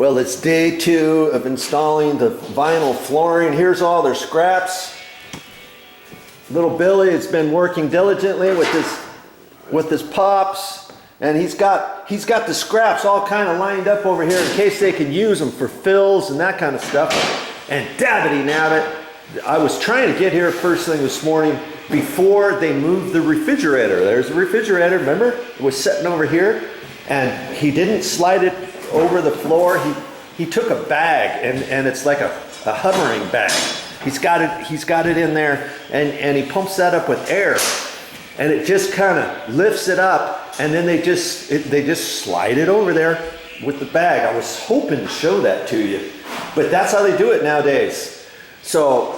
Well, it's day 2 of installing the vinyl flooring. Here's all their scraps. Little Billy has been working diligently with his pops, and he's got the scraps all kind of lined up over here in case they can use them for fills and that kind of stuff. And dabbity nabbit, I was trying to get here first thing this morning before they moved the refrigerator. There's the refrigerator, remember? It was sitting over here, and he didn't slide it over the floor. He took a bag, and it's like a hovering bag. He's got it in there, and he pumps that up with air, and it just kind of lifts it up, and then they just slide it over there with the bag. I was hoping to show that to you, but that's how they do it nowadays. So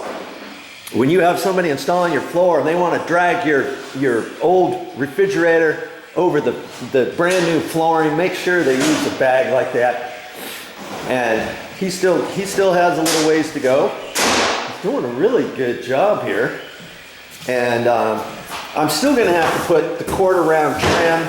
when you have somebody installing your floor and they want to drag your old refrigerator over the brand new flooring, make sure they use a bag like that. And he still has a little ways to go. He's doing a really good job here. And I'm still going to have to put the quarter round trim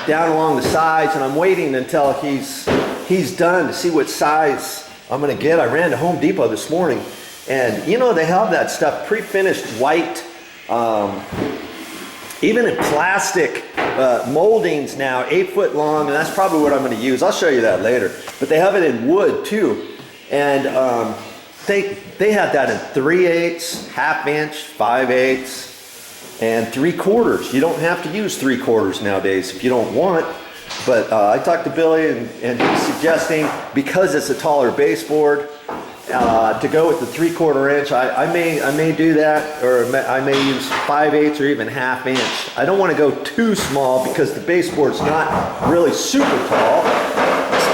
down along the sides, and I'm waiting until he's done to see what size I'm going to get. I ran to Home Depot this morning, and you know, they have that stuff pre-finished white, even in plastic moldings now, 8 foot long, and that's probably what I'm going to use. I'll show you that later. But they have it in wood too, and they have that in 3/8, ½ inch, 5/8, and 3/4. You don't have to use 3/4 nowadays if you don't want. But I talked to Billy, and he's suggesting, because it's a taller baseboard, to go with the 3/4 inch. I may do that, or I may use 5/8 or even ½ inch. I don't want to go too small because the baseboard's not really super tall.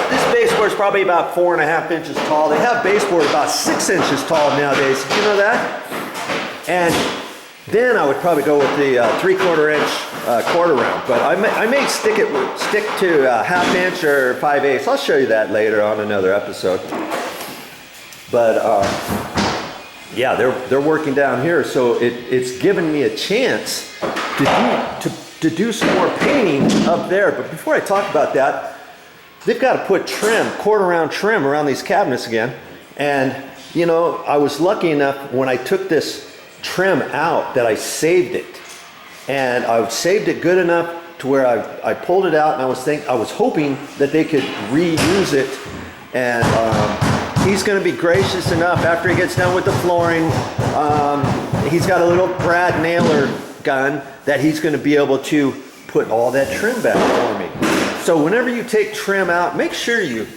This baseboard's probably about 4.5 inches tall. They have baseboard about 6 inches tall nowadays. Did you know that? And then I would probably go with the 3/4 inch quarter round. But I may stick to ½ inch or 5/8. I'll show you that later on another episode. But yeah, they're working down here, so it's given me a chance to do some more painting up there. But before I talk about that, they've got to put quarter round trim around these cabinets again. And you know, I was lucky enough when I took this trim out that I saved it, and I saved it good enough to where I pulled it out, and I was hoping that they could reuse it. And he's going to be gracious enough after he gets done with the flooring. He's got a little brad nailer gun that he's going to be able to put all that trim back for me. So whenever you take trim out, make sure you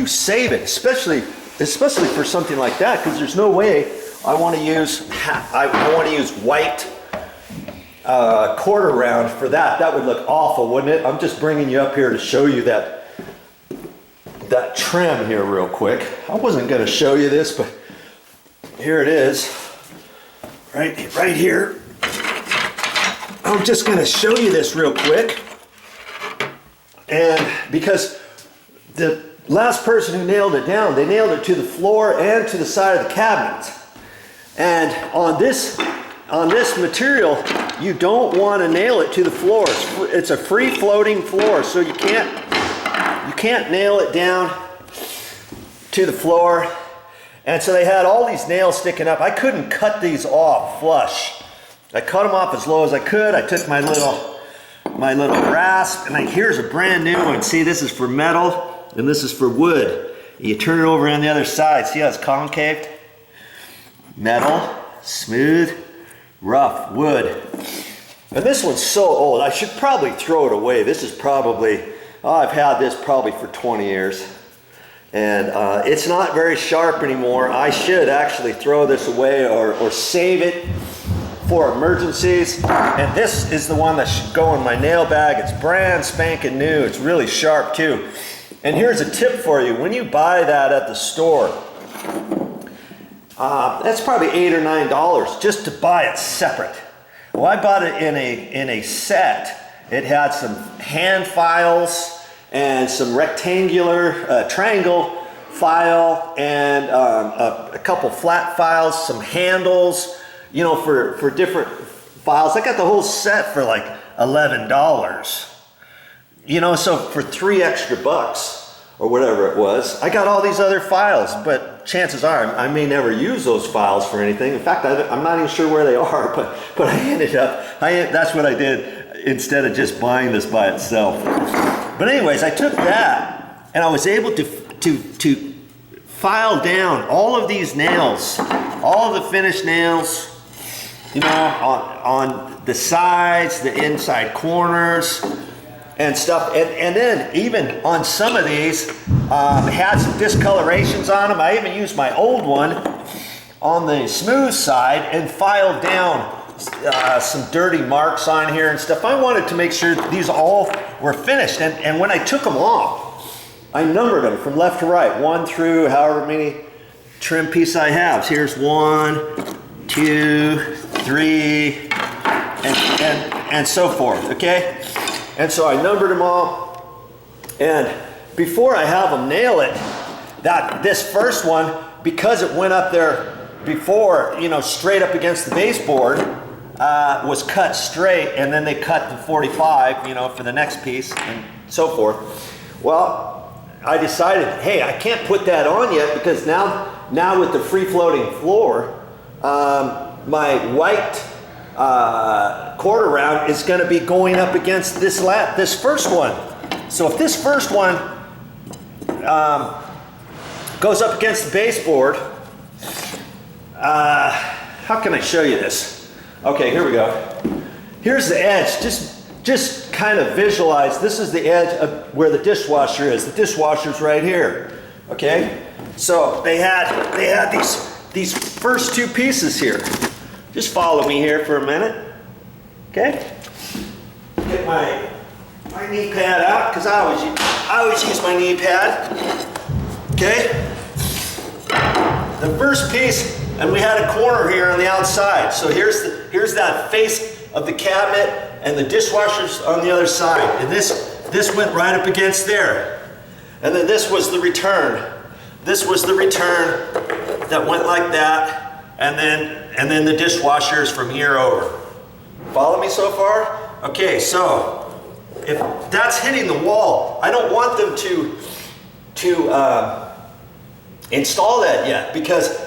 save it, especially for something like that, because there's no way I want to use white quarter round for that. That would look awful, wouldn't it? I'm just bringing you up here to show you that trim here real quick. I wasn't going to show you this, but here it is, right here. I'm just going to show you this real quick, and because the last person who nailed it down, they nailed it to the floor and to the side of the cabinet. And on this material, you don't want to nail it to the floor. It's a free floating floor, so you can't nail it down to the floor. And so they had all these nails sticking up. I couldn't cut these off flush. I cut them off as low as I could. I took my little rasp, and here's a brand new one. See, this is for metal and this is for wood. You turn it over on the other side. See how it's concaved? Metal, smooth, rough wood. And this one's so old, I should probably throw it away. This is probably, I've had this probably for 20 years. And it's not very sharp anymore. I should actually throw this away or save it for emergencies. And this is the one that should go in my nail bag. It's brand spanking new. It's really sharp too. And here's a tip for you. When you buy that at the store, that's probably $8 or $9 just to buy it separate. Well, I bought it in a set. It had some hand files and some rectangular triangle file, and a couple flat files, some handles, you know, for different files. I got the whole set for like $11. You know, so for $3 extra, or whatever it was. I got all these other files, but chances are I may never use those files for anything. In fact, I'm not even sure where they are, but I ended up, that's what I did instead of just buying this by itself. But anyways, I took that and I was able to file down all of these nails, all of the finished nails, you know, on the sides, the inside corners, and stuff. And then even on some of these, had some discolorations on them. I even used my old one on the smooth side and filed down some dirty marks on here and stuff. I wanted to make sure these all were finished. And when I took them off, I numbered them from left to right, 1 through however many trim pieces I have. So here's 1, 2, 3, and so forth, okay? And so I numbered them all, and before I have them nail it, this first one, because it went up there before, you know, straight up against the baseboard, was cut straight, and then they cut the 45, you know, for the next piece, and so forth. Well, I decided, hey, I can't put that on yet, because now with the free-floating floor, my white quarter round is going to be going up against this first one. So if this first one goes up against the baseboard, how can I show you this? Okay, here we go. Here's the edge. Just kind of visualize. This is the edge of where the dishwasher is. The dishwasher's right here. Okay, so they had these first two pieces here. Just follow me here for a minute. Okay, get my knee pad out, because I always use my knee pad. Okay, the first piece, and we had a corner here on the outside. So here's that face of the cabinet, and the dishwasher's on the other side. And this went right up against there. And then this was the return. This was the return that went like that, and then the dishwasher is from here over. Follow me so far? Okay, so if that's hitting the wall, I don't want them to install that yet, because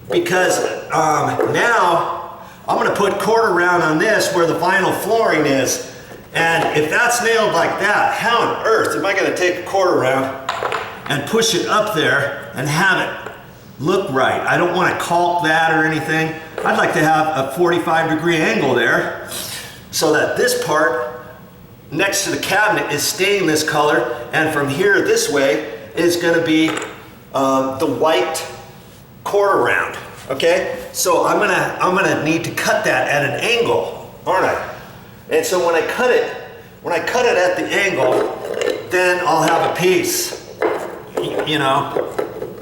now I'm going to put quarter round on this where the vinyl flooring is, and if that's nailed like that, how on earth am I going to take a quarter round and push it up there and have it look right? I don't want to caulk that or anything. I'd like to have a 45-degree angle there so that this part next to the cabinet is staying this color, and from here this way is going to be the white quarter round. Okay, so I'm gonna need to cut that at an angle, aren't I? And so when I cut it at the angle, then I'll have a piece. You know,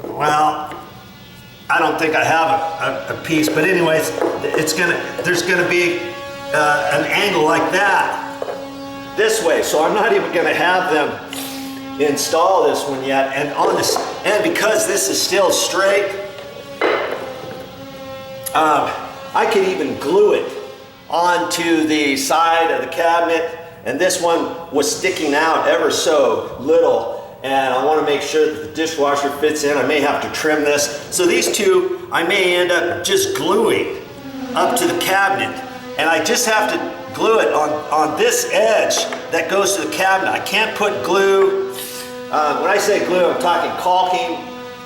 well, I don't think I have a piece, but anyways, there's gonna be an angle like that this way. So I'm not even gonna have them install this one yet. And because this is still straight, I could even glue it onto the side of the cabinet, and this one was sticking out ever so little, and I want to make sure that the dishwasher fits in. I may have to trim this. So these two I may end up just gluing up to the cabinet, and I just have to glue it on this edge that goes to the cabinet. I can't put glue. When I say glue, I'm talking caulking.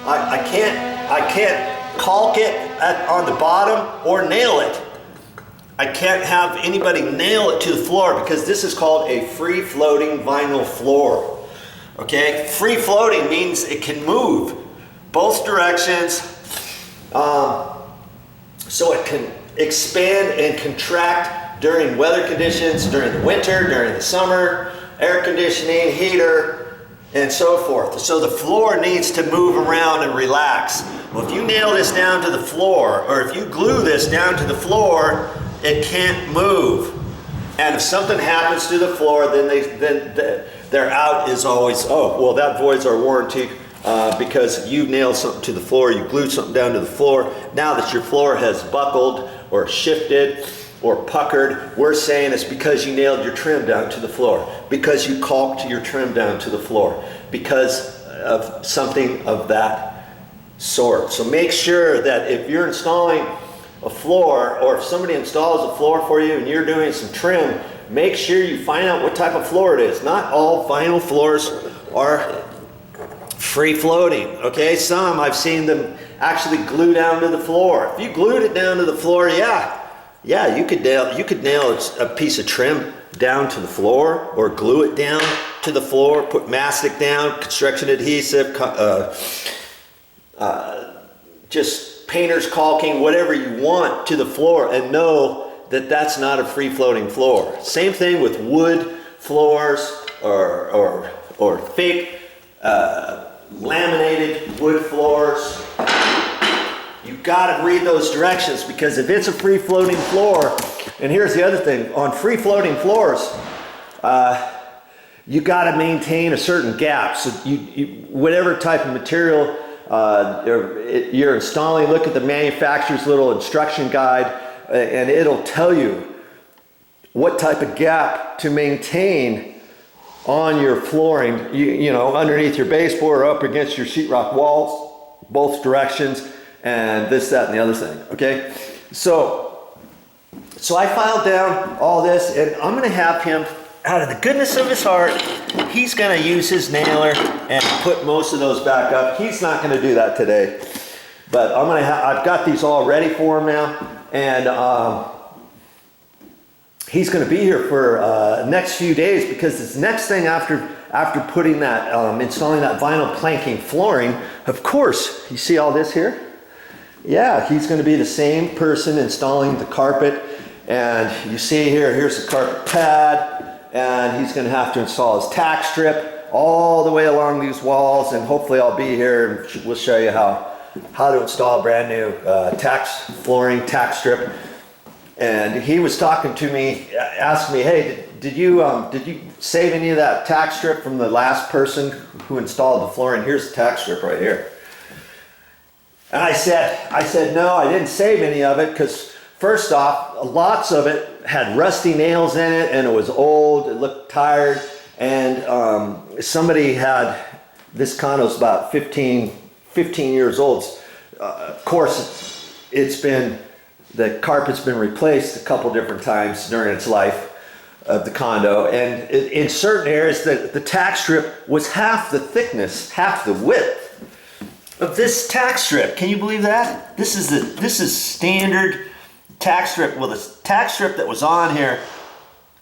I can't caulk it on the bottom or nail it. I can't have anybody nail it to the floor, because this is called a free-floating vinyl floor. Okay, free-floating means it can move both directions, so it can expand and contract during weather conditions, during the winter, during the summer, air conditioning, heater, and so forth. So the floor needs to move around and relax. Well, if you nail this down to the floor, or if you glue this down to the floor, it can't move. And if something happens to the floor, then their out is always, oh, well, that voids our warranty because you nailed something to the floor, you glued something down to the floor. Now that your floor has buckled or shifted or puckered, we're saying it's because you nailed your trim down to the floor, because you caulked your trim down to the floor. because of something of that sort. So make sure that if you're installing a floor, or if somebody installs a floor for you and you're doing some trim, make sure you find out what type of floor it is. Not all vinyl floors are free floating, okay? Some I've seen them actually glue down to the floor. If you glued it down to the floor, yeah, you could nail a piece of trim down to the floor, or glue it down to the floor, put mastic down, construction adhesive, just painter's caulking, whatever you want to the floor, and know that that's not a free floating floor. Same thing with wood floors or fake laminated wood floors. You gotta read those directions, because if it's a free floating floor, and here's the other thing, on free floating floors, you gotta maintain a certain gap. So whatever type of material you're installing, look at the manufacturer's little instruction guide, and it'll tell you what type of gap to maintain on your flooring, you know, underneath your baseboard or up against your sheetrock walls, both directions, and this, that, and the other thing, okay? So I filed down all this, and I'm gonna have him, out of the goodness of his heart, he's gonna use his nailer and put most of those back up. He's not gonna do that today, but I've got these all ready for him now, and he's going to be here for next few days, because this next thing after putting that, installing that vinyl planking flooring, of course, you see all this here? Yeah, he's going to be the same person installing the carpet, and you see here's the carpet pad, and he's going to have to install his tack strip all the way along these walls, and hopefully I'll be here and we'll show you how to install a brand new flooring tack strip. And he was talking to me, asking me, hey, did you save any of that tack strip from the last person who installed the flooring? Here's the tack strip right here. And I said, no, I didn't save any of it, because first off, lots of it had rusty nails in it, and it was old, it looked tired, and somebody had, this condo's about 15 years old. Of course, the carpet's been replaced a couple different times during its life of the condo, and in certain areas the tack strip was half the thickness, half the width of this tack strip. Can you believe that? This is standard tack strip. Well, the tack strip that was on here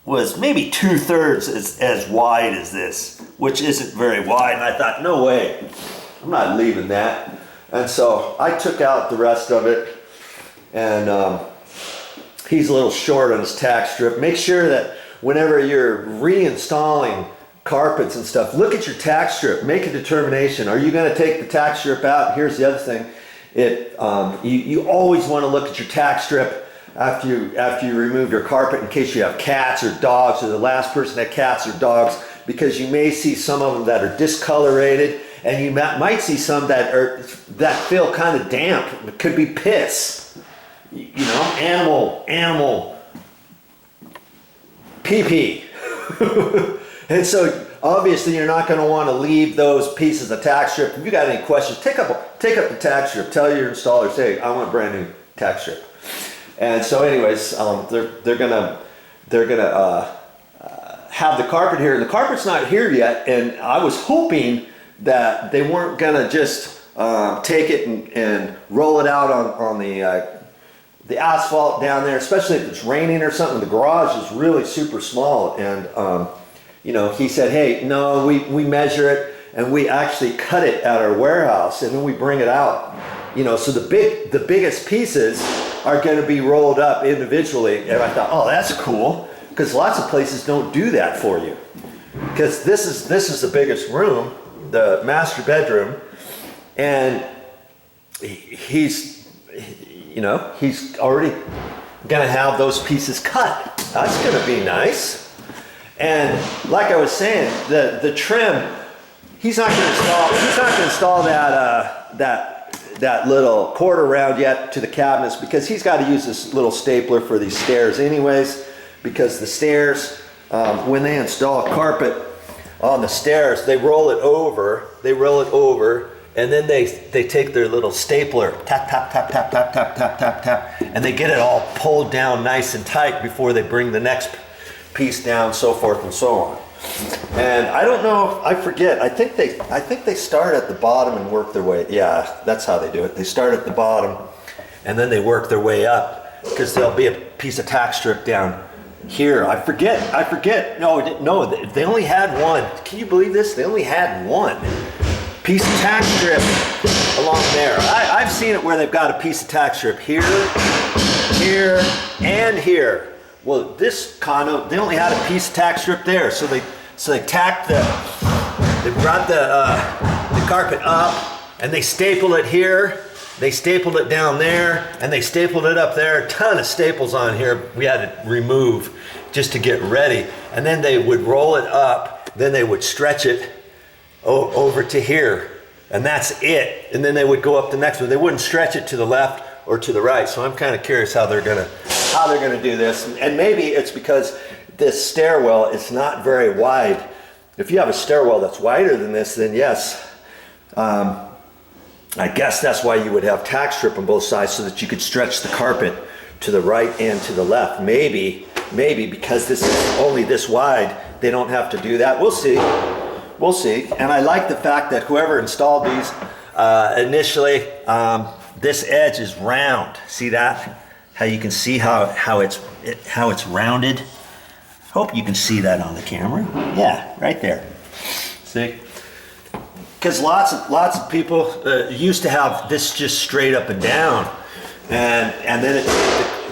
was maybe 2/3 as wide as this, which isn't very wide, and I thought, no way, I'm not leaving that. And so I took out the rest of it, and he's a little short on his tack strip. Make sure that whenever you're reinstalling carpets and stuff, look at your tack strip, make a determination. Are you going to take the tack strip out? Here's the other thing. You always want to look at your tack strip after you remove your carpet, in case you have cats or dogs, or the last person had cats or dogs, because you may see some of them that are discolorated, and you might see some that feel kind of damp. It could be piss, you know, animal pee-pee. And so obviously you're not going to want to leave those pieces of tack strip. If you got any questions, take up the tack strip. Tell your installer, say, I want a brand new tack strip. And so anyways, they're gonna have the carpet here. The carpet's not here yet, and I was hoping that they weren't gonna just take it and roll it out on the asphalt down there, especially if it's raining or something. The garage is really super small, and you know, he said, hey, no, we measure it, and we actually cut it at our warehouse, and then we bring it out. You know, so the biggest pieces are going to be rolled up individually. And I thought, oh, that's cool, because lots of places don't do that for you. Because this is the biggest room, the master bedroom, and he's already going to have those pieces cut. That's going to be nice. And like I was saying, the trim, he's not going to install that little quarter round yet to the cabinets, because he's got to use this little stapler for these stairs anyways, because the stairs, when they install carpet, on the stairs, they roll it over, and then they take their little stapler, tap, tap, tap, tap, tap, tap, tap, tap, tap, and they get it all pulled down nice and tight before they bring the next piece down, so forth and so on. And I don't know, I forget, I think they start at the bottom and work their way, yeah, that's how they do it. They start at the bottom and then they work their way up, because there'll be a piece of tack strip down here. I forget. No, they only had one. Can you believe this? They only had one piece of tack strip along there. I've seen it where they've got a piece of tack strip here, here, and here. Well, this condo, they only had a piece of tack strip there. So they tacked they brought the carpet up, and they stapled it here. They stapled it down there, and they stapled it up there. A ton of staples on here we had to remove just to get ready. And then they would roll it up, then they would stretch it over to here, and that's it. And then they would go up the next one. They wouldn't stretch it to the left or to the right. So I'm kind of curious how they're gonna do this. And maybe it's because this stairwell is not very wide. If you have a stairwell that's wider than this, then yes, I guess that's why you would have tack strip on both sides, so that you could stretch the carpet to the right and to the left. Maybe because this is only this wide, they don't have to do that. We'll see. And I like the fact that whoever installed these initially, this edge is round. See that? How you can see how it's rounded. Hope you can see that on the camera. Yeah, right there. See? Because lots of people used to have this just straight up and down, and then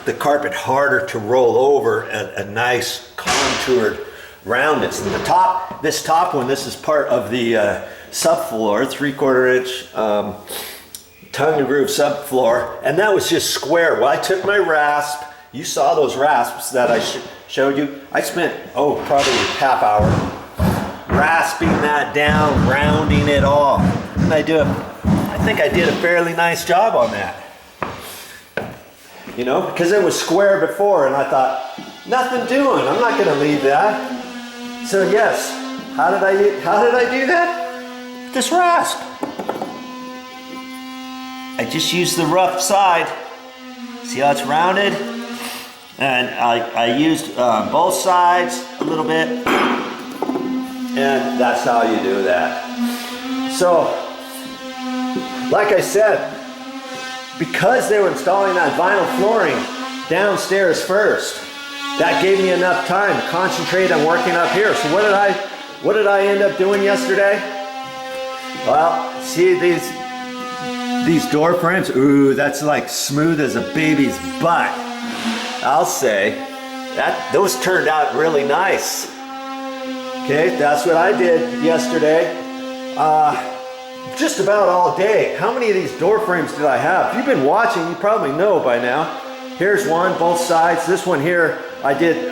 the carpet harder to roll over, a nice contoured roundness. And this top one, this is part of the subfloor, 3/4 inch tongue and groove subfloor, and that was just square. Well, I took my rasp. You saw those rasps that I showed you. I spent probably a half hour rasping that down, rounding it off. And I think I did a fairly nice job on that. You know, because it was square before, and I thought, nothing doing, I'm not gonna leave that. So yes, how did I do that? This rasp. I just used the rough side. See how it's rounded? And I used both sides a little bit. And that's how you do that. So, like I said, because they were installing that vinyl flooring downstairs first, that gave me enough time to concentrate on working up here. So what did I end up doing yesterday? Well, see these door frames? Ooh, that's like smooth as a baby's butt. I'll say that those turned out really nice. Okay, that's what I did yesterday. Just about all day. How many of these door frames did I have? If you've been watching, you probably know by now. Here's one, both sides. This one here, I did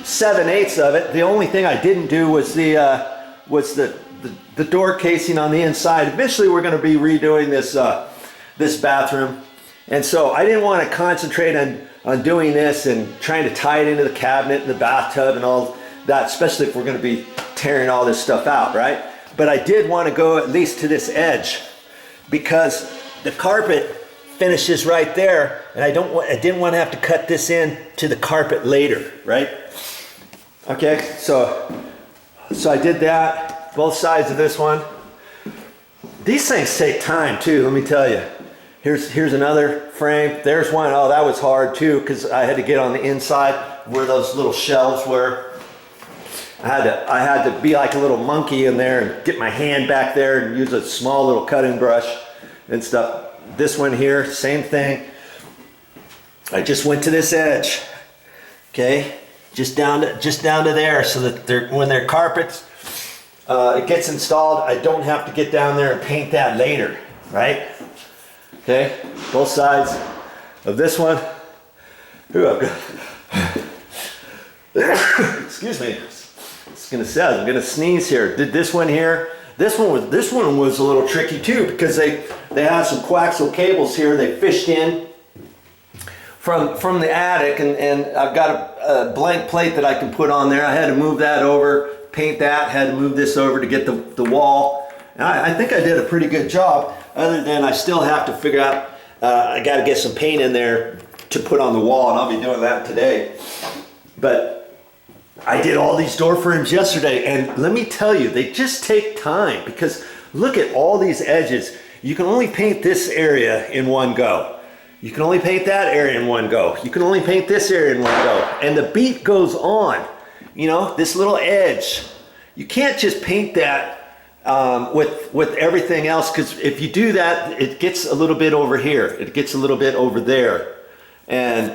7/8 of it. The only thing I didn't do was the door casing on the inside. Eventually, we're going to be redoing this bathroom, and so I didn't want to concentrate on doing this and trying to tie it into the cabinet and the bathtub and all that, especially if we're going to be tearing all this stuff out, right? But I did want to go at least to this edge, because the carpet finishes right there, and I didn't want to have to cut this in to the carpet later, right? Okay, so I did that, both sides of this one. These things take time too, let me tell you. Here's another frame. There's one. Oh, that was hard too, because I had to get on the inside where those little shelves were. I had to be like a little monkey in there and get my hand back there and use a small little cutting brush and stuff. This one here, same thing. I just went to this edge, okay, just down to there, so that when their carpets it gets installed, I don't have to get down there and paint that later, right? Okay, both sides of this one. Ooh, I've got excuse me. I'm gonna sneeze here. Did this one here? This one was a little tricky too, because they had some coaxial cables here. They fished in from the attic, and I've got a blank plate that I can put on there. I had to move that over, paint that, had to move this over to get the wall. And I think I did a pretty good job, other than I still have to figure out, I got to get some paint in there to put on the wall, and I'll be doing that today. But I did all these door frames yesterday, and let me tell you, they just take time, because look at all these edges. You can only paint this area in one go. You can only paint that area in one go. You can only paint this area in one go. And the beat goes on. You know, this little edge. You can't just paint that with everything else, because if you do that, it gets a little bit over here. It gets a little bit over there. And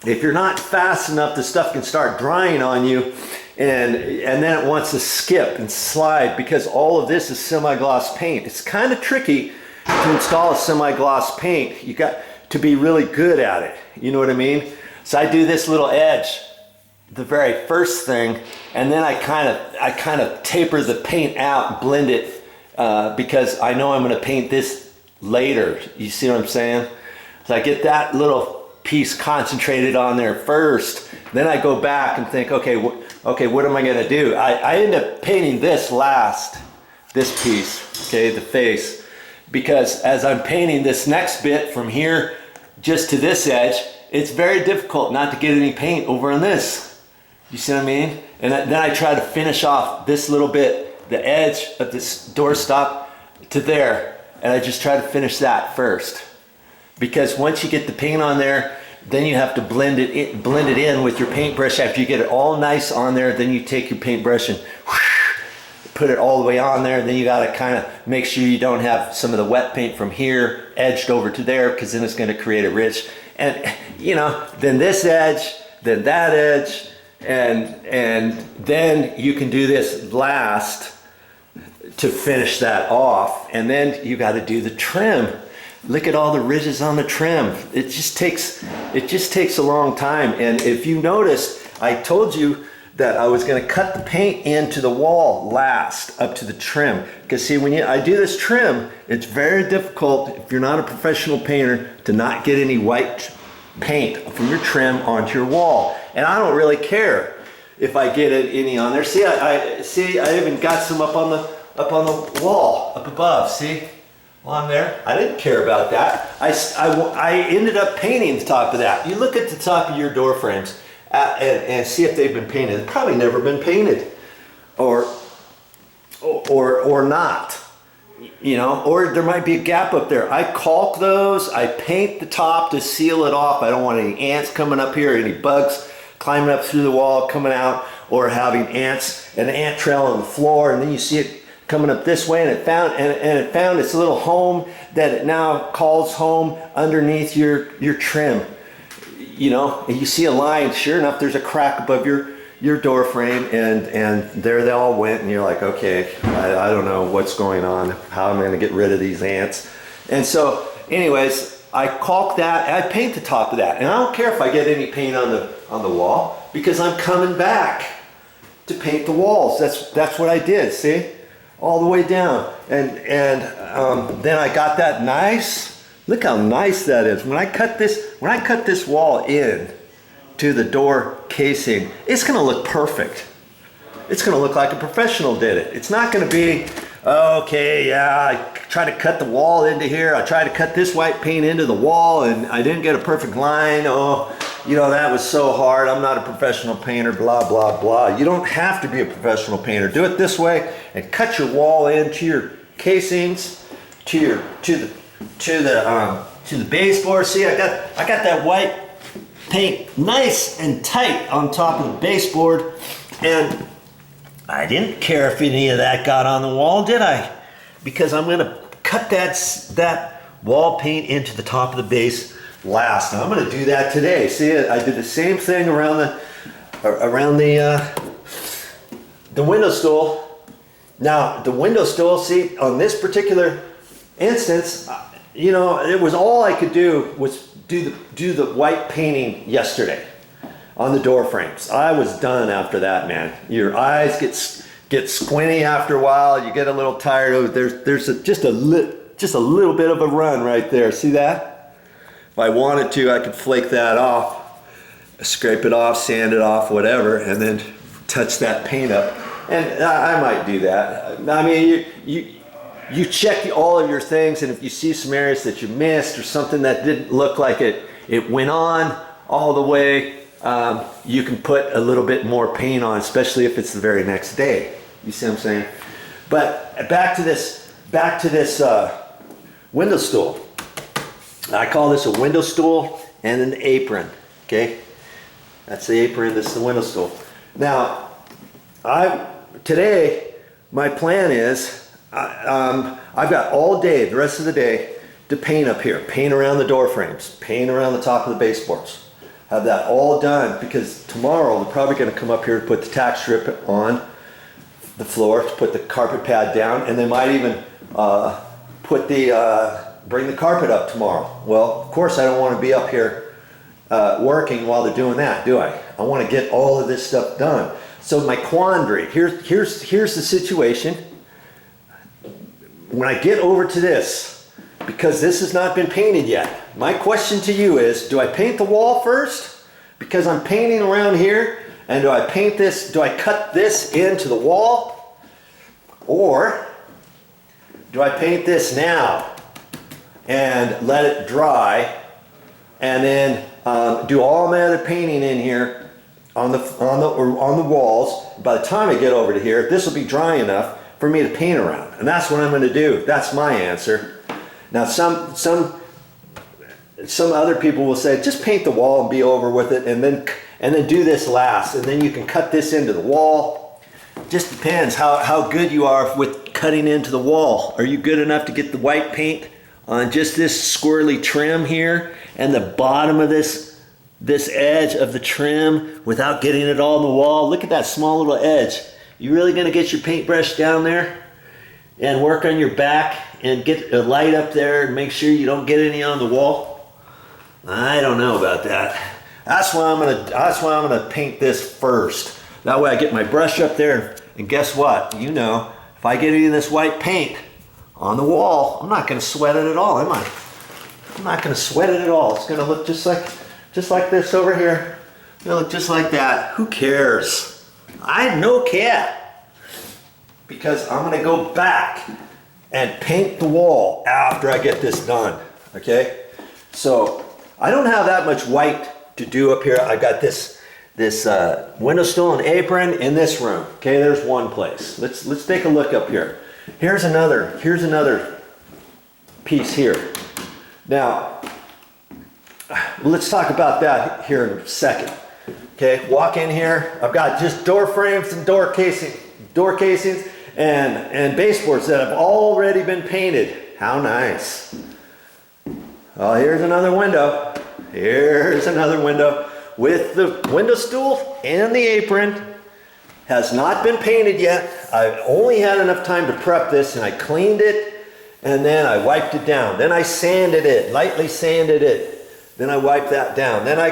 if you're not fast enough, the stuff can start drying on you, and then it wants to skip and slide, because all of this is semi-gloss paint. It's kind of tricky to install a semi-gloss paint. You got to be really good at it. You know what I mean? So I do this little edge, the very first thing, and then I kind of taper the paint out, blend it, because I know I'm going to paint this later. You see what I'm saying? So I get that little piece concentrated on there first, then I go back and think, okay, what am I going to do? I end up painting this last, this piece, okay, the face, because as I'm painting this next bit from here just to this edge, it's very difficult not to get any paint over on this. You see what I mean? And then I try to finish off this little bit, the edge of this doorstop to there, and I just try to finish that first. Because once you get the paint on there, then you have to blend it in with your paintbrush. After you get it all nice on there, then you take your paintbrush and whoosh, put it all the way on there. And then you got to kind of make sure you don't have some of the wet paint from here edged over to there, because then it's going to create a rich. And you know, then this edge, then that edge, and then you can do this last to finish that off. And then you got to do the trim. Look at all the ridges on the trim. It just takes a long time. And if you notice, I told you that I was going to cut the paint into the wall last, up to the trim. Because see, when I do this trim, it's very difficult, if you're not a professional painter, to not get any white paint from your trim onto your wall. And I don't really care if I get any on there. See, I even got some up on the wall up above. See? On there, I didn't care about that. I ended up painting the top of that. You look at the top of your door frames and see if they've been painted. They've probably never been painted, or not. You know, or there might be a gap up there. I caulk those. I paint the top to seal it off. I don't want any ants coming up here, any bugs climbing up through the wall, coming out, or having ants, an ant trail on the floor, and then you see it coming up this way, and it found its little home that it now calls home underneath your trim. You know, and you see a line, sure enough, there's a crack above your door frame, and there they all went, and you're like, okay, I don't know what's going on, how am I going to get rid of these ants? And so anyways, I caulk that, and I paint the top of that, and I don't care if I get any paint on the wall, because I'm coming back to paint the walls. That's what I did, see? All the way down, and then I got that nice. Look how nice that is. When I cut this wall in to the door casing, it's going to look perfect. It's going to look like a professional did it. It's not going to be, okay, yeah, I tried to cut the wall into here. I tried to cut this white paint into the wall, and I didn't get a perfect line. Oh, you know, that was so hard. I'm not a professional painter, blah, blah, blah. You don't have to be a professional painter. Do it this way and cut your wall into your casings, to the baseboard. See, I got that white paint nice and tight on top of the baseboard, and I didn't care if any of that got on the wall, did I? Because I'm going to cut that wall paint into the top of the base last. Now I'm going to do that today. See, I did the same thing around the window stool. Now the window stool, see, on this particular instance, you know, it was all I could do was do the white painting yesterday on the door frames. I was done after that, man. Your eyes get squinty after a while. You get a little tired. There's just a little bit of a run right there. See that? If I wanted to, I could flake that off, scrape it off, sand it off, whatever, and then touch that paint up And I might do that. I mean, you check all of your things, and if you see some areas that you missed or something that didn't look like it went on all the way, you can put a little bit more paint on, especially if it's the very next day. You see what I'm saying? But back to this window stool. I call this a window stool and an apron. Okay, that's the apron. This is the window stool. Now, today my plan is I've got all day, the rest of the day, to paint up here, paint around the door frames, paint around the top of the baseboards. Have that all done, because tomorrow they're probably going to come up here to put the tack strip on the floor, to put the carpet pad down, and they might even bring the carpet up tomorrow. Well, of course I don't want to be up here working while they're doing that, do I? I want to get all of this stuff done. So my quandary, here's the situation. When I get over to this, because this has not been painted yet, my question to you is, do I paint the wall first? Because I'm painting around here, and do I paint this, do I cut this into the wall? Or do I paint this now and let it dry, and then do all my other painting in here on the walls? By the time I get over to here, this will be dry enough for me to paint around, and that's what I'm going to do. That's my answer. Now, some other people will say, just paint the wall and be over with it, and then do this last, and then you can cut this into the wall. Just depends how good you are with cutting into the wall. Are you good enough to get the white paint on just this squirrely trim here and the bottom of this edge of the trim without getting it all on the wall? Look at that small little edge. You really gonna get your paintbrush down there and work on your back and get a light up there and make sure you don't get any on the wall? I don't know about that. That's why I'm gonna paint this first. That way I get my brush up there, and guess what? You know, if I get any of this white paint on the wall, I'm not gonna sweat it at all, am I? I'm not gonna sweat it at all. It's gonna look just like this over here. It's gonna look just like that. Who cares? I no care. Because I'm gonna go back and paint the wall after I get this done, okay? So I don't have that much white to do up here. I've got this window stool and apron in this room. Okay, there's one place. Let's take a look up here. Here's another piece here. Now, let's talk about that here in a second. Okay, walk in here. I've got just door frames and door casings and baseboards that have already been painted. How nice. Oh, here's another window. Here's another window with the window stool and the apron. Has not been painted yet. I've only had enough time to prep this, and I cleaned it, and then I wiped it down. Then I sanded it, lightly sanded it. Then I wiped that down. Then I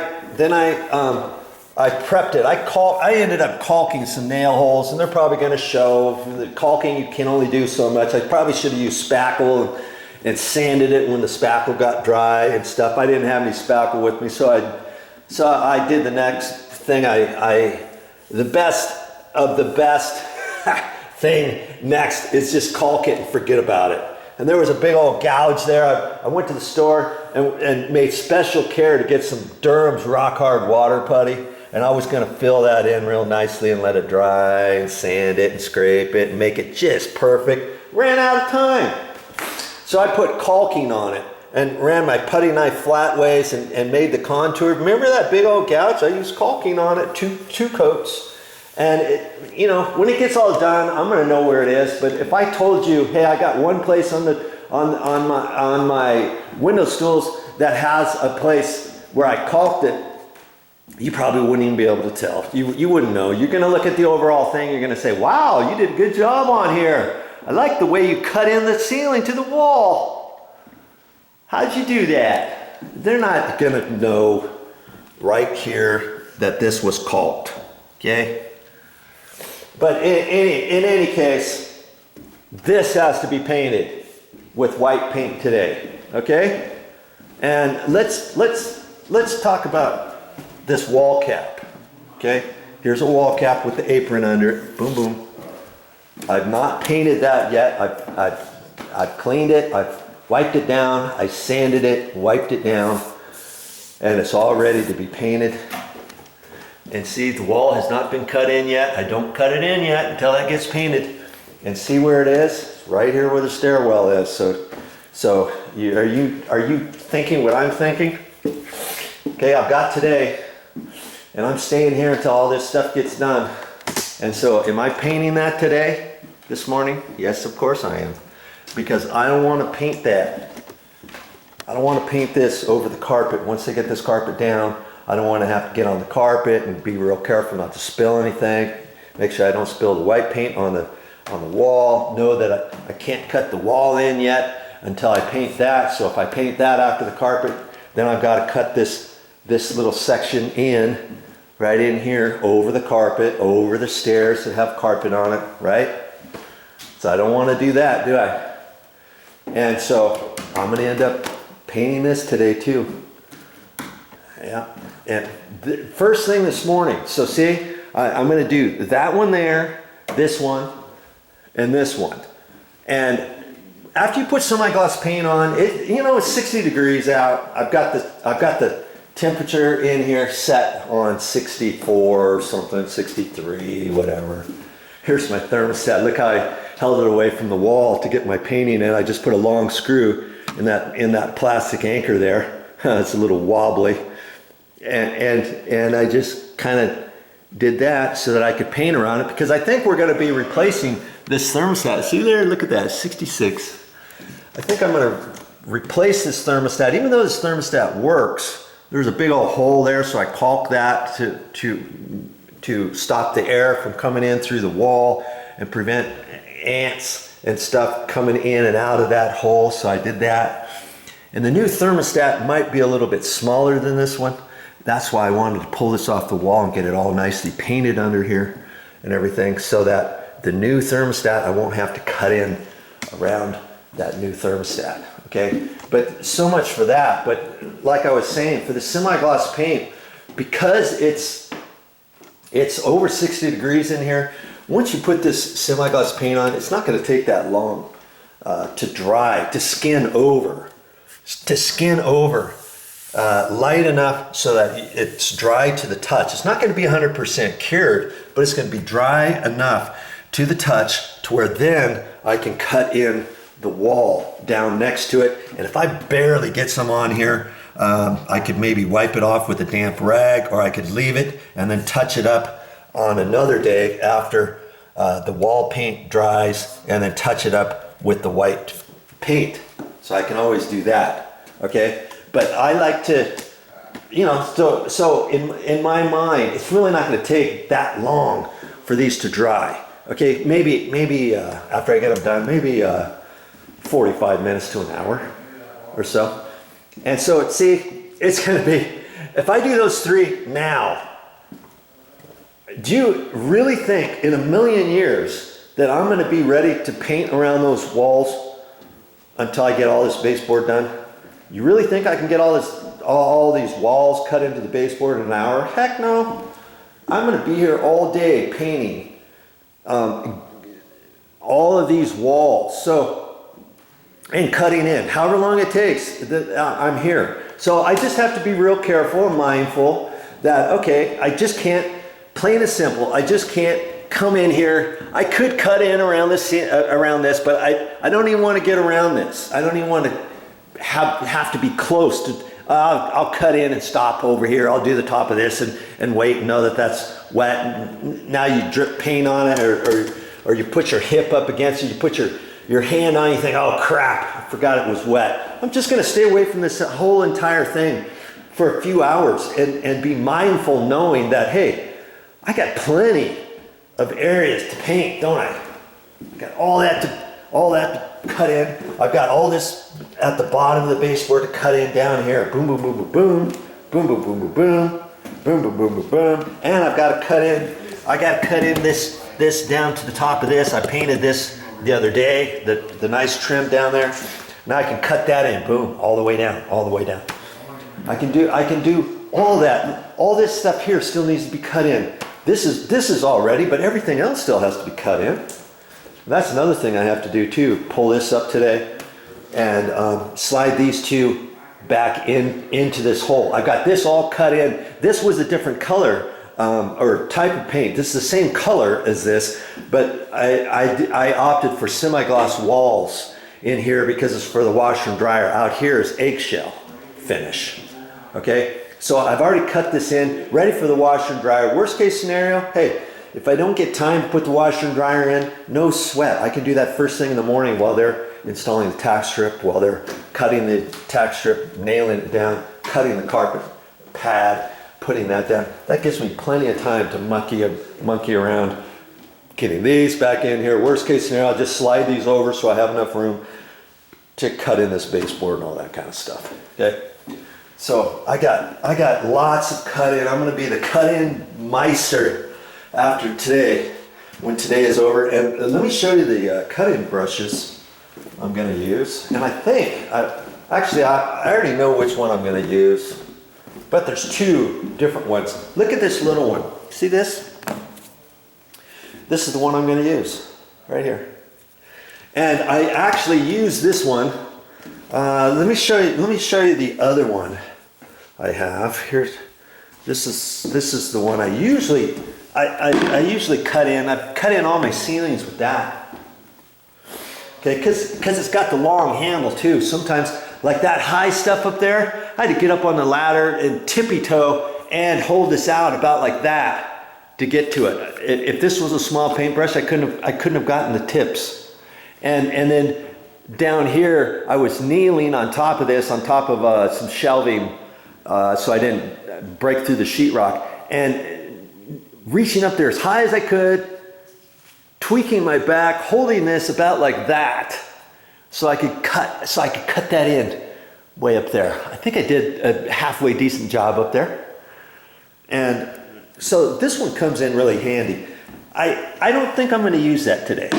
prepped it. I ended up caulking some nail holes, and they're probably going to show. The caulking, you can only do so much. I probably should have used spackle and sanded it when the spackle got dry and stuff. I didn't have any spackle with me, so I did the next thing. The best of the best thing next is just caulk it and forget about it. And there was a big old gouge there. I went to the store and made special care to get some Durham's rock hard water putty, and I was going to fill that in real nicely and let it dry and sand it and scrape it and make it just perfect. Ran out of time. So I put caulking on it and ran my putty knife flat ways and made the contour. Remember that big old gouge? I used caulking on it, two coats. And it, you know, when it gets all done, I'm going to know where it is. But if I told you, hey, I got one place on my window stools that has a place where I caulked it, you probably wouldn't even be able to tell. You wouldn't know. You're going to look at the overall thing. You're going to say, wow, you did a good job on here. I like the way you cut in the ceiling to the wall. How'd you do that? They're not going to know right here that this was caulked. Okay? But in any case, this has to be painted with white paint today, okay? And let's talk about this wall cap, okay? Here's a wall cap with the apron under it, boom, boom. I've not painted that yet. I've cleaned it, I've wiped it down, I sanded it, wiped it down, and it's all ready to be painted. And see, the wall has not been cut in yet. I don't cut it in yet until that gets painted. And see where it is? Right here where the stairwell is. So are you thinking what I'm thinking? Okay, I've got today, and I'm staying here until all this stuff gets done. And so am I painting that today, this morning? Yes, of course I am. Because I don't want to paint that. I don't want to paint this over the carpet. Once they get this carpet down, I don't want to have to get on the carpet and be real careful not to spill anything. Make sure I don't spill the white paint on the wall. Know that I can't cut the wall in yet until I paint that. So if I paint that after the carpet, then I've got to cut this little section in, right in here, over the carpet, over the stairs that have carpet on it, right? So I don't want to do that, do I? And so I'm going to end up painting this today too. Yeah. And the first thing this morning, so see, I'm going to do that one there, this one, and this one. And after you put semi-gloss paint on, it's 60 degrees out. I've got the temperature in here set on 64 or something, 63, whatever. Here's my thermostat. Look how I held it away from the wall to get my painting in. I just put a long screw in that plastic anchor there. It's a little wobbly. And I just kind of did that so that I could paint around it, because I think we're going to be replacing this thermostat. See there, look at that, 66. I think I'm going to replace this thermostat. Even though this thermostat works, there's a big old hole there, so I caulked that to stop the air from coming in through the wall and prevent ants and stuff coming in and out of that hole, so I did that. And the new thermostat might be a little bit smaller than this one. That's why I wanted to pull this off the wall and get it all nicely painted under here and everything, so that the new thermostat, I won't have to cut in around that new thermostat, okay? But so much for that. But like I was saying, for the semi-gloss paint, because it's over 60 degrees in here, once you put this semi-gloss paint on, it's not going to take that long to dry, to skin over. Light enough so that it's dry to the touch. It's not going to be 100% cured, but it's going to be dry enough to the touch to where then I can cut in the wall down next to it. And if I barely get some on here, I could maybe wipe it off with a damp rag, or I could leave it and then touch it up on another day after the wall paint dries, and then touch it up with the white paint. So I can always do that, okay? But I like to, so in my mind, it's really not going to take that long for these to dry. Okay, maybe after I get them done, maybe 45 minutes to an hour or so. And so see, it's going to be, if I do those three now, do you really think in a million years that I'm going to be ready to paint around those walls until I get all this baseboard done? You really think I can get all these walls cut into the baseboard in an hour? Heck no. I'm going to be here all day painting all of these walls. And cutting in, however long it takes, I'm here. So I just have to be real careful and mindful that, okay, I just can't, plain and simple, I just can't come in here. I could cut in around this, but I don't even want to get around this. I don't even want to have to be close to. I'll cut in and stop over here. I'll do the top of this and wait and know that that's wet. And now you drip paint on it, or you put your hip up against it. You put your hand on it, you think, oh crap, I forgot it was wet. I'm just going to stay away from this whole entire thing for a few hours and be mindful, knowing that, hey, I got plenty of areas to paint, don't I? I got all that to cut in. I've got all this at the bottom of the baseboard to cut in down here. Boom, boom, boom, boom, boom, boom, boom, boom, boom, boom, boom, boom, boom, boom, boom. And I've got to cut in. I got to cut in this down to the top of this. I painted this the other day, the nice trim down there. Now I can cut that in. Boom, all the way down, all the way down. I can do all that. All this stuff here still needs to be cut in. This is all ready, but everything else still has to be cut in. That's another thing I have to do too. Pull this up today and slide these two back into this hole. I've got this all cut in. This was a different color or type of paint. This is the same color as this, but I opted for semi-gloss walls in here because it's for the washer and dryer. Out here is eggshell finish. Okay, so I've already cut this in, ready for the washer and dryer. Worst case scenario, hey, if I don't get time to put the washer and dryer in, no sweat. I can do that first thing in the morning while they're installing the tack strip, while they're cutting the tack strip, nailing it down, cutting the carpet pad, putting that down. That gives me plenty of time to monkey around, getting these back in here. Worst case scenario, I'll just slide these over so I have enough room to cut in this baseboard and all that kind of stuff. Okay. So I got lots of cut in. I'm going to be the cut in meister after today, when today is over. And let me show you the cut in brushes I'm going to use. And I think, I already know which one I'm going to use, but there's two different ones. Look at this little one. See this? This is the one I'm going to use right here. And I actually use this one. Let me show you the other one I have here. This is the one I usually cut in. I've cut in all my ceilings with that. Okay, because it's got the long handle too. Sometimes, like that high stuff up there, I had to get up on the ladder and tippy toe and hold this out about like that to get to it. If this was a small paintbrush, I couldn't have gotten the tips. And then down here, I was kneeling on top of this, on top of some shelving, so I didn't break through the sheetrock, and reaching up there as high as I could, tweaking my back, holding this about like that, so I could cut that in way up there. I think I did a halfway decent job up there. And so this one comes in really handy. I don't think I'm going to use that today.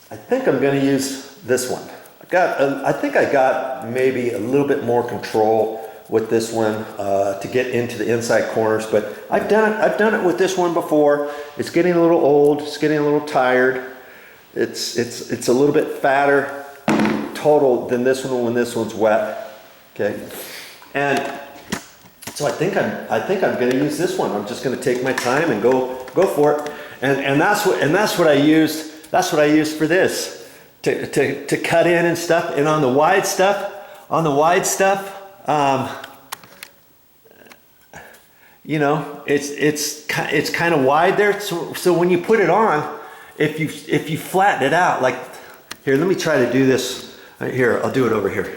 I think I'm going to use this one. I think I got maybe a little bit more control with this one to get into the inside corners, but I've done it with this one before. It's getting a little old. It's getting a little tired. It's a little bit fatter total than this one when this one's wet. Okay, and so I think I'm going to use this one. I'm just going to take my time and go for it. And that's what I used. That's what I used for this to cut in and stuff. And on the wide stuff, you know, it's kind of wide there. So when you put it on, if you flatten it out, like here, let me try to do this right here. I'll do it over here.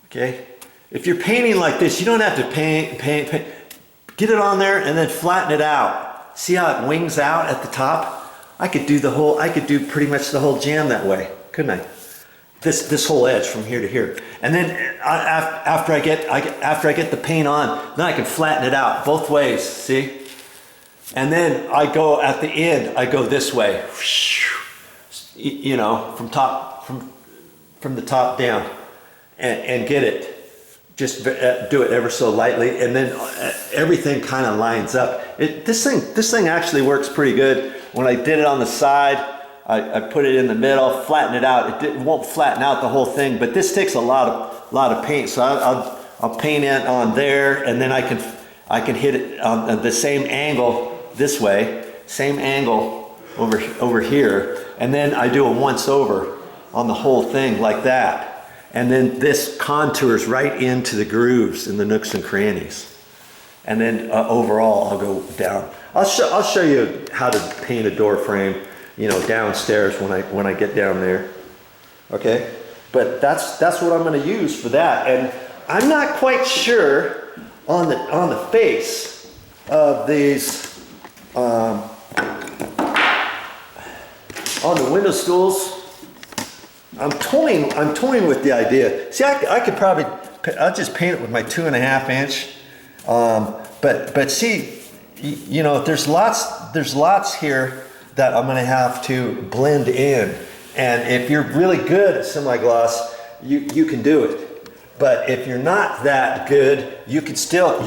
Okay. If you're painting like this, you don't have to paint. Get it on there and then flatten it out. See how it wings out at the top? I could do pretty much the whole jam that way, couldn't I? This whole edge from here to here. And then after I get the paint on, then I can flatten it out both ways, see? And then I go at the end, I go this way. You know, from the top down and get it. Just do it ever so lightly, and then everything kind of lines up. This thing actually works pretty good. When I did it on the side, I put it in the middle, flatten it out. It won't flatten out the whole thing, but this takes a lot of paint. So I'll paint it on there, and then I can hit it on the same angle this way, same angle over here, and then I do a once over on the whole thing like that. And then this contours right into the grooves in the nooks and crannies. And then overall, I'll go down. I'll show you how to paint a door frame, you know, downstairs when I get down there. Okay, but that's what I'm going to use for that. And I'm not quite sure on the face of these on the window stools. I'm toying with the idea. See, I could probably, I'll just paint it with my 2.5 inch. But see, you know, there's lots here that I'm gonna have to blend in. And if you're really good at semi-gloss, you can do it. But if you're not that good, you could still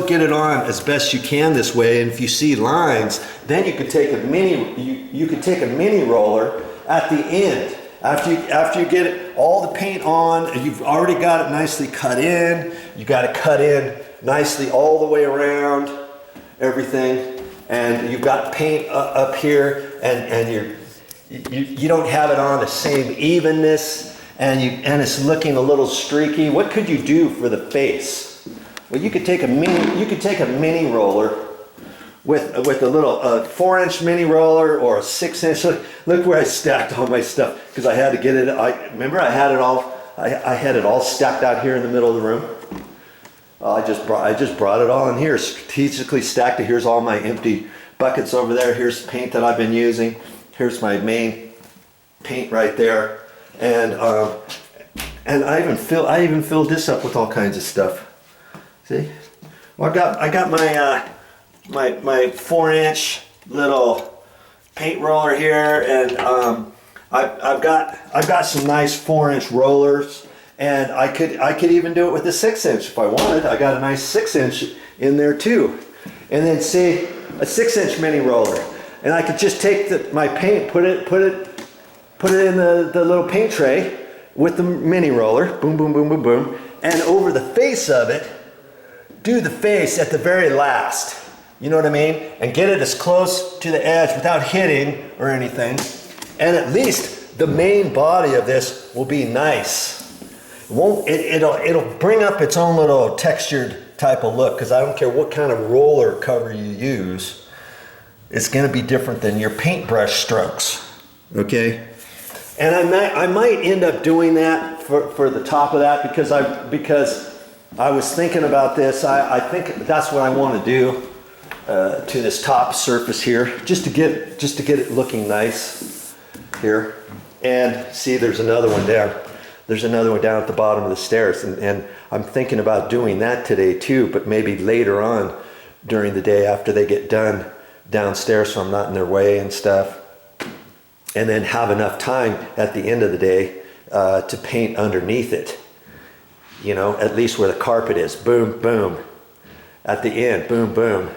get it on as best you can this way. And if you see lines, then you could take a mini roller at the end. After you get all the paint on, and you've already got it nicely cut in. You got it cut in nicely all the way around everything, and you've got paint up here, and you don't have it on the same evenness. And it's looking a little streaky. What could you do for the face? Well, you could take a mini roller with a little 4-inch mini roller or a 6-inch. Look where I stacked all my stuff because I had to get it. Remember I had it all. I had it all stacked out here in the middle of the room. I just brought it all in here, strategically stacked it. Here's all my empty buckets over there. Here's paint that I've been using. Here's my main paint right there. And I even filled this up with all kinds of stuff. See? Well, I got my 4-inch little paint roller here, and I've got some nice 4-inch rollers, and I could even do it with a 6-inch if I wanted. I got a nice 6-inch in there too, and then see a 6-inch mini roller, and I could just take my paint, put it in the little paint tray with the mini roller, boom, boom, boom, boom, boom, and over the face of it, do the face at the very last. You know what I mean? And get it as close to the edge without hitting or anything. And at least the main body of this will be nice. It'll bring up its own little textured type of look, because I don't care what kind of roller cover you use, it's going to be different than your paintbrush strokes. Okay? And I might end up doing that for the top of that because I was thinking about this. I think that's what I want to do to this top surface here, just to get it looking nice here. And see, there's another one there. There's another one down at the bottom of the stairs, and I'm thinking about doing that today too, but maybe later on during the day after they get done downstairs, so I'm not in their way and stuff. And then have enough time at the end of the day to paint underneath it. You know, at least where the carpet is. Boom, boom. At the end, boom, boom.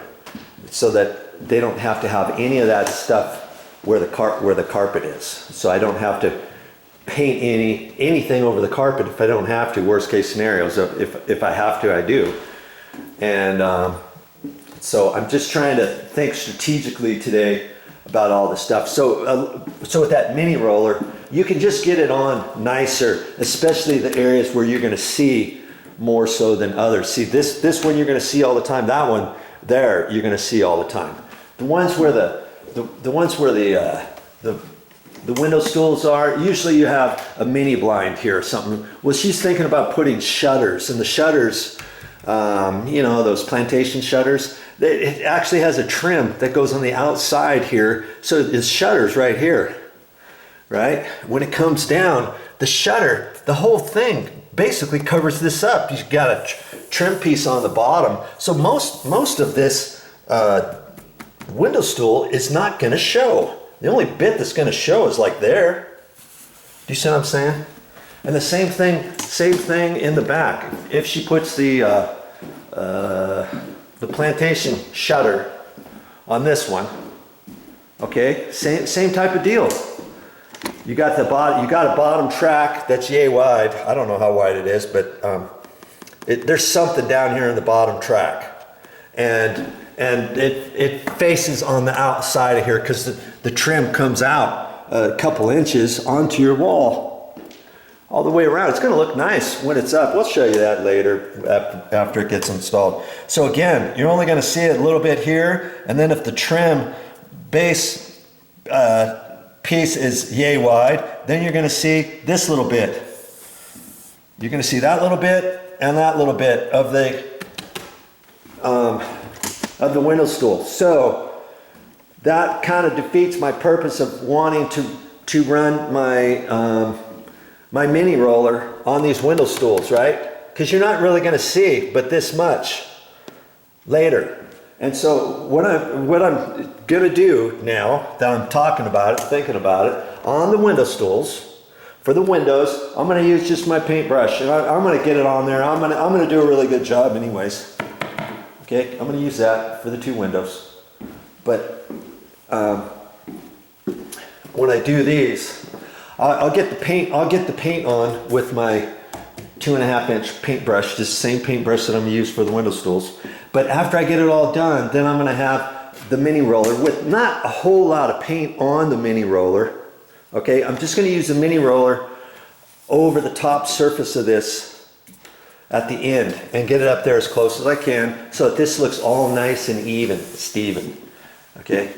So that they don't have to have any of that stuff where the carpet is. So I don't have to paint anything over the carpet if I don't have to. Worst case scenario. So if I have to, I do. And so I'm just trying to think strategically today about all this stuff. So with that mini roller, you can just get it on nicer, especially the areas where you're going to see more so than others. See, this one you're going to see all the time. That one there you're going to see all the time. The ones where the window stools are, usually you have a mini blind here or something. Well, she's thinking about putting shutters, and the shutters, you know, those plantation shutters, it actually has a trim that goes on the outside here. So it's shutters right here, right? When it comes down, the shutter, the whole thing basically covers this up. You've got a trim piece on the bottom. So most of this window stool is not going to show. The only bit that's going to show is like there. Do you see what I'm saying? And the same thing in the back. If she puts the plantation shutter on this one, okay, same type of deal. You got a bottom track that's yay wide. I don't know how wide it is, but there's something down here in the bottom track, and it faces on the outside of here because the trim comes out a couple inches onto your wall all the way around. It's going to look nice when it's up. We'll show you that later after it gets installed. So again, you're only going to see it a little bit here, and then if the trim base piece is yay wide, then you're going to see this little bit. You're going to see that little bit and that little bit of the window stool. So that kind of defeats my purpose of wanting to run my mini roller on these window stools, right? Because you're not really going to see but this much later. And so what I'm going to do now that I'm talking about it, thinking about it, on the window stools, for the windows, I'm gonna use just my paintbrush, and I'm gonna get it on there. I'm gonna do a really good job anyways. Okay, I'm gonna use that for the 2 windows. But when I do these, I'll get the paint on with my 2.5-inch paintbrush, just the same paintbrush that I'm gonna use for the window stools. But after I get it all done, then I'm gonna have the mini roller with not a whole lot of paint on the mini roller. Okay, I'm just gonna use the mini roller over the top surface of this at the end and get it up there as close as I can so that this looks all nice and even, Steven. Okay,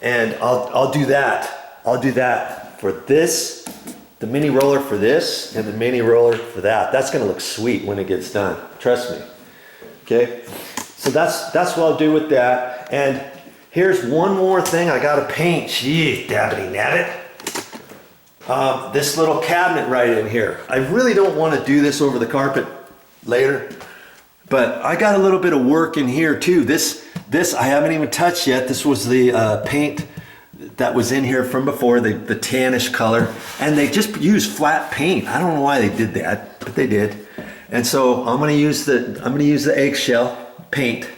and I'll do that. I'll do that for this, the mini roller for this, and the mini roller for that. That's gonna look sweet when it gets done. Trust me. Okay, so that's what I'll do with that. And here's one more thing I gotta paint. Jeez, dabbity nabbit. This little cabinet right in here. I really don't want to do this over the carpet later, but I got a little bit of work in here too. This I haven't even touched yet. This was the paint that was in here from before, the tannish color, and they just used flat paint. I don't know why they did that, but they did. And so I'm gonna use the eggshell paint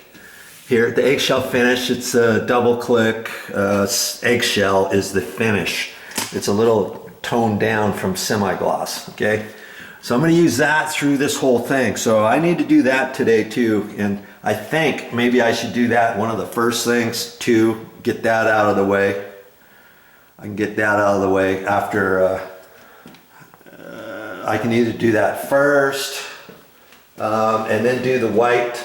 here, the eggshell finish. It's a double click eggshell is the finish. It's a little toned down from semi-gloss. Okay, so I'm going to use that through this whole thing. So I need to do that today too, and I think maybe I should do that one of the first things to get that out of the way. I can get that out of the way after I can either do that first and then do the white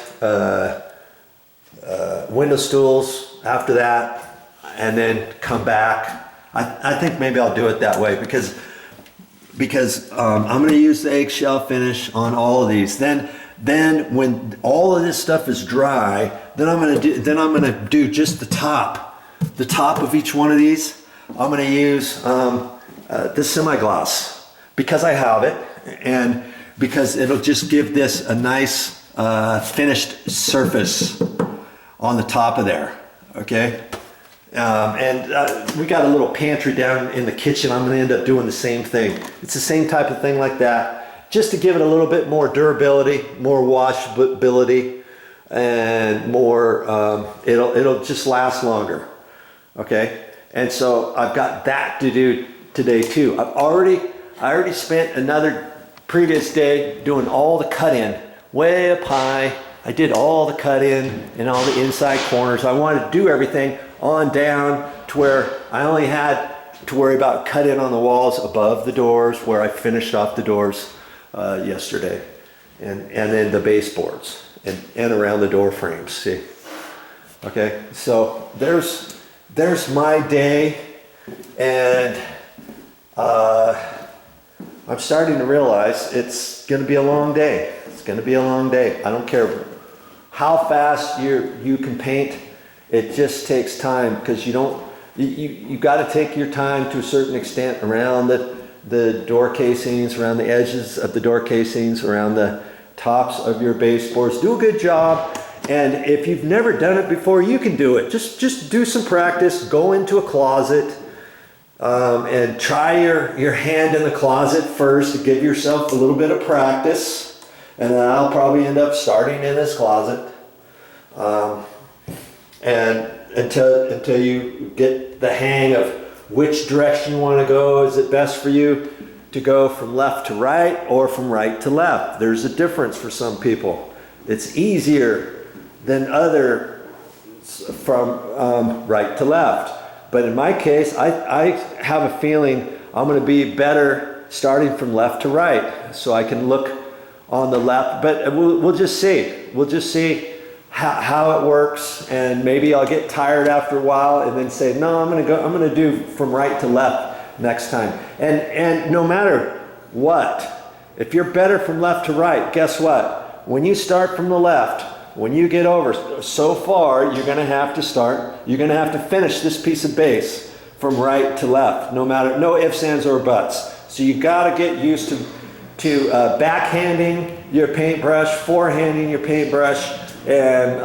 window stools after that, and then come back. I think maybe I'll do it that way because I'm going to use the eggshell finish on all of these. Then when all of this stuff is dry, then I'm going to do just the top of each one of these. I'm going to use the semi-gloss because I have it, and because it'll just give this a nice finished surface on the top of there. Okay. We got a little pantry down in the kitchen. I'm going to end up doing the same thing. It's the same type of thing like that, just to give it a little bit more durability, more washability, and more. It'll just last longer. Okay, and so I've got that to do today too. I already spent another previous day doing all the cut in way up high. I did all the cut in all the inside corners. I wanted to do everything on down to where I only had to worry about cut in on the walls above the doors where I finished off the doors yesterday, and then the baseboards and around the door frames. See, okay, so there's my day, and I'm starting to realize it's going to be a long day. It's going to be a long day. I don't care how fast you can paint. It just takes time, because you got to take your time to a certain extent around the door casings, around the edges of the door casings, around the tops of your baseboards. Do a good job, and if you've never done it before, you can do it. Just do some practice. Go into a closet and try your hand in the closet first to give yourself a little bit of practice, and then I'll probably end up starting in this closet. And until you get the hang of which direction you want to go. Is it best for you to go from left to right or from right to left? There's a difference for some people. It's easier than other from right to left. But in my case, I have a feeling I'm going to be better starting from left to right, so I can look on the left. But we'll just see. We'll just see how it works, and maybe I'll get tired after a while and then say, no, I'm going to do from right to left next time. And no matter what, if you're better from left to right, guess what? When you start from the left, when you get over so far, you're going to have to finish this piece of base from right to left, no ifs, ands, or buts. So you've got to get used to backhanding your paintbrush, forehanding your paintbrush, and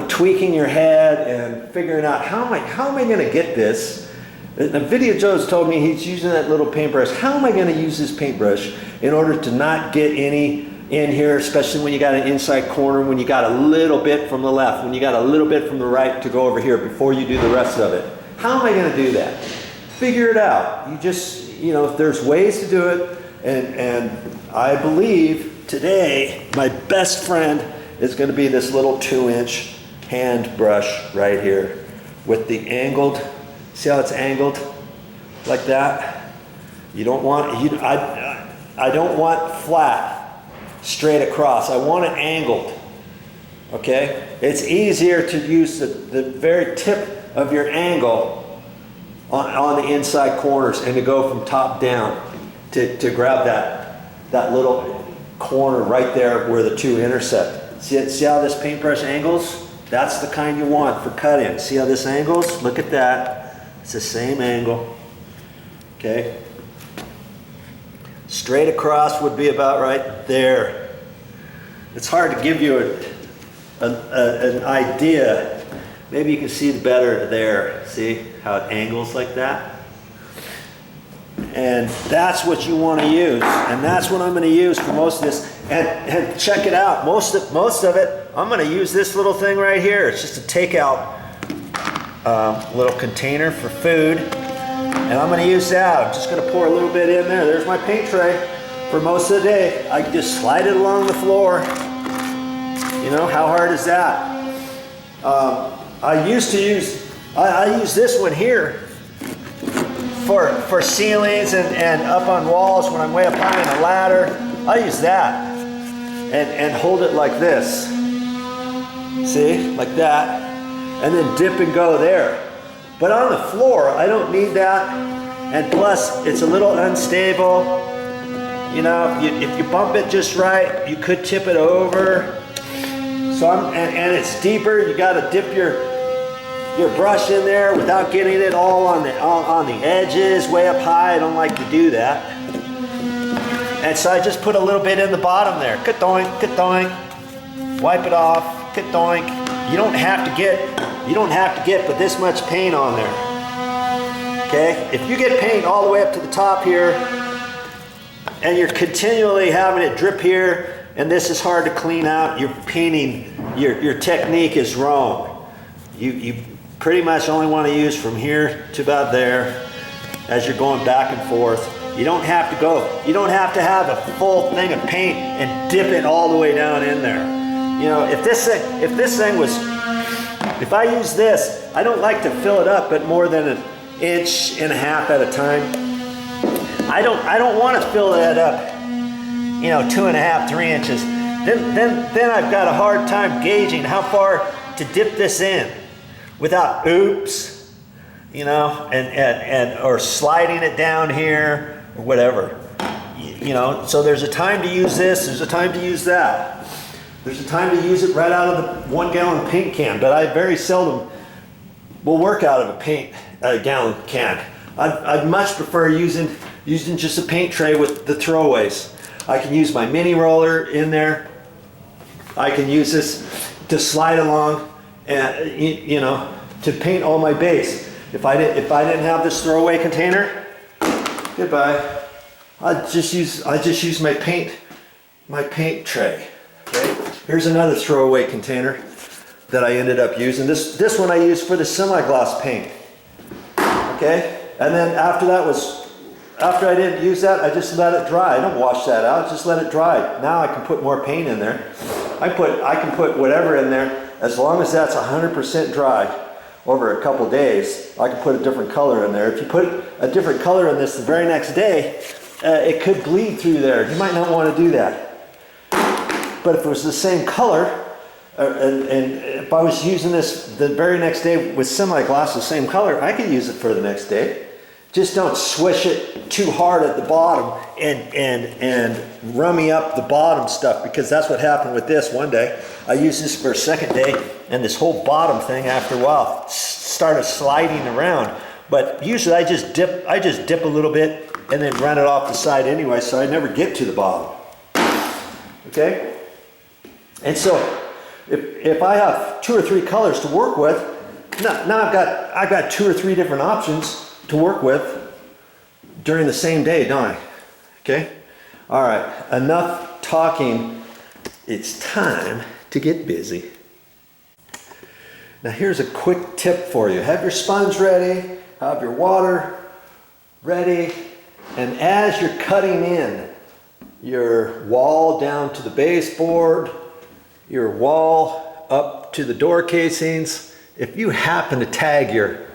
tweaking your head and figuring out how am I going to get this Now, VideoJoe's told me he's using that little paintbrush. How am I going to use this paintbrush in order to not get any in here, especially when you got an inside corner, when you got a little bit from the left, when you got a little bit from the right to go over here before you do the rest of it? How am I going to do that? Figure it out. You just, you know, there's ways to do it, and I believe today my best friend is going to be this little 2-inch hand brush right here with the angled. See how it's angled like that? You don't want, I don't want flat, straight across. I want it angled, okay? It's easier to use the very tip of your angle on the inside corners and to go from top down to grab that little corner right there where the two intersect. See how this paintbrush angles? That's the kind you want for cut-in. See how this angles? Look at that. It's the same angle, okay? Straight across would be about right there. It's hard to give you an idea. Maybe you can see better there. See how it angles like that? And that's what you want to use. And that's what I'm going to use for most of this. And check it out. Most of it, I'm going to use this little thing right here. It's just a takeout little container for food, and I'm going to use that. I'm just going to pour a little bit in there. There's my paint tray for most of the day. I can just slide it along the floor. You know, how hard is that? I use this one here for ceilings and up on walls when I'm way up high on a ladder. I use that and hold it like this. See, like that. And then dip and go there. But on the floor, I don't need that. And plus, it's a little unstable. You know, if you bump it just right, you could tip it over. So and it's deeper. You got to dip your brush in there without getting it all on the edges, way up high. I don't like to do that. And so I just put a little bit in the bottom there. Ka-doink, ka-doink. Wipe it off. Ka-doink. You don't have to get but this much paint on there. Okay? If you get paint all the way up to the top here and you're continually having it drip here and this is hard to clean out, you're painting, your technique is wrong. You pretty much only want to use from here to about there as you're going back and forth. You don't have to have a full thing of paint and dip it all the way down in there. You know, if I use this, I don't like to fill it up at more than 1.5 inches at a time. I don't want to fill that up, you know, 2.5, 3 inches. Then I've got a hard time gauging how far to dip this in without oops, you know, or sliding it down here or whatever. You know, so there's a time to use this, there's a time to use that. There's a time to use it right out of the 1 gallon paint can, but I very seldom will work out of a gallon can. I'd much prefer using just a paint tray with the throwaways. I can use my mini roller in there. I can use this to slide along and, you know, to paint all my base. If I didn't have this throwaway container, goodbye. I just use my paint tray. Okay. Here's another throwaway container that I ended up using. This one I used for the semi-gloss paint. Okay, and then after I didn't use that, I just let it dry. I don't wash that out, just let it dry. Now I can put more paint in there. I can put whatever in there as long as that's 100% dry over a couple days. I can put a different color in there. If you put a different color in this the very next day, it could bleed through there. You might not want to do that. But if it was the same color, and if I was using this the very next day with semi-gloss the same color, I could use it for the next day. Just don't swish it too hard at the bottom and rummy up the bottom stuff, because that's what happened with this one day. I used this for a second day, and this whole bottom thing after a while started sliding around. But usually I just dip a little bit and then run it off the side anyway, so I never get to the bottom. Okay? And so if I have 2 or 3 colors to work with, now I've got 2 or 3 different options to work with during the same day, don't I? Okay? All right, enough talking. It's time to get busy. Now here's a quick tip for you. Have your sponge ready, have your water ready, and as you're cutting in your wall down to the baseboard, your wall up to the door casings, if you happen to tag your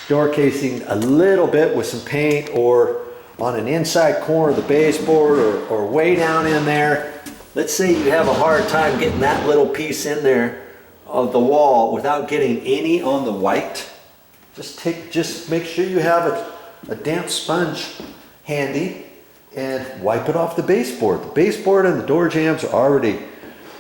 door casing a little bit with some paint or on an inside corner of the baseboard or way down in there, let's say you have a hard time getting that little piece in there of the wall without getting any on the white, just make sure you have a damp sponge handy and wipe it off the baseboard. The baseboard and the door jambs are already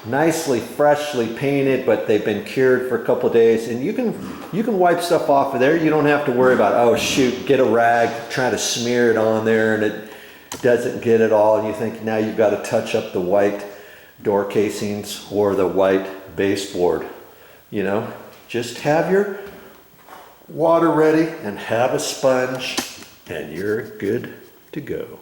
nicely, freshly painted, but they've been cured for a couple of days, and you can wipe stuff off of there. You don't have to worry about, oh shoot, get a rag, try to smear it on there and it doesn't get it all, and you think now you've got to touch up the white door casings or the white baseboard. You know, just have your water ready and have a sponge and you're good to go.